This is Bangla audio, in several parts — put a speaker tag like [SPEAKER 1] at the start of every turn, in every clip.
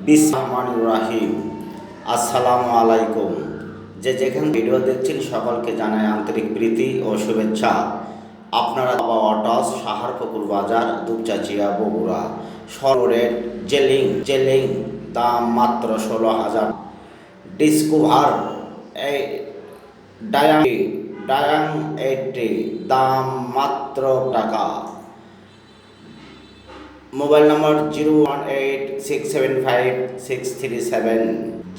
[SPEAKER 1] বিসমিল্লাহির আসসালামু আলাইকুম। যেখানে ভিডিও দেখছেন সকলকে জানাই আন্তরিক প্রীতি ও শুভেচ্ছা। আপনারা বাবা অটস সাহারপুকুর বাজার দুপচাচিয়া বগুড়া সরের জেলিং দাম মাত্র 16,000। ডিসকভার এই ডায়াং 80 দাম মাত্র টাকা। মোবাইল নম্বর 0186756637।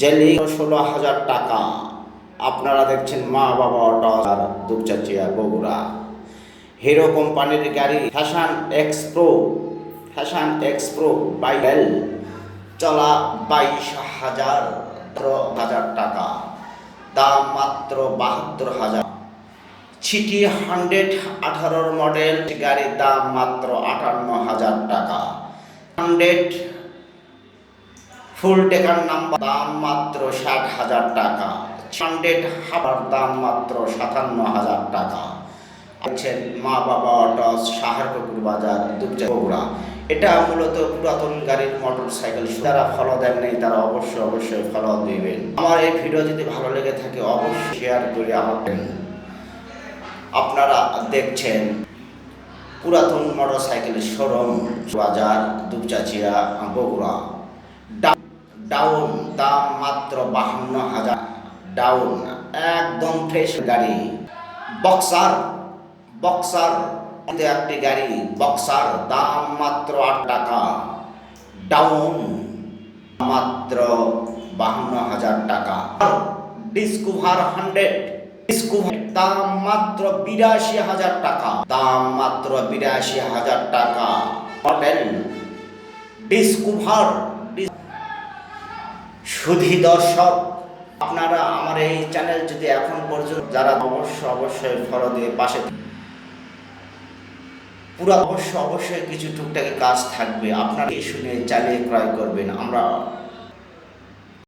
[SPEAKER 1] জেলি 16,000 টাকা। আপনারা দেখছেন মা বাবা অটো দুপচাচিয়া বগুড়া। হিরো কোম্পানির গাড়ি ফ্যাশন এক্সপ্রো বাইল চলা 22,000 টাকা, দাম মাত্র 72,000। সিটি 118 মডেল গাড়ির দাম মাত্র 58,000 টাকা। 100 ফুল টেকার নাম্বার দাম মাত্র 60,000 টাকা। 100 হাফার দাম মাত্র 57,000 টাকা। আছেন মা বাবা অটোস সাহারপুকুর বাজার দুপচাচিয়া বগুড়া। এটা মূলত পুরাতন গাড়ির মোটরসাইকেল। যারা ফলো দেন নেই তারা অবশ্যই ফলো দিবেন। আমার এই ভিডিও যদি ভালো লেগে থাকে অবশ্যই শেয়ার করে আমাদের। আপনারা দেখছেন পুরাতন মোটরসাইকেলের শোরুম বাজার দুপচাচিয়া বগুড়া। ডাউন দাম মাত্র 52,000। ডাউন একদম ফ্রেশ গাড়ি। বক্সার একটি গাড়ি বক্সার দাম মাত্র 8 টাকা। ডাউন মাত্র 52,000 টাকা। ডিসকভার 100 দাম মাত্র 82,000 টাকা। Model discover. সুধী দর্শক, আপনারা আমার এই চ্যানেল যদি এখন পর্যন্ত যারা অবশ্যই ফলো দিয়ে পাশে অবশ্যই কিছু টুকটাকি কাজ থাকবে, আপনারা শুনে চালিয়ে ক্রয় করবেন। আমরা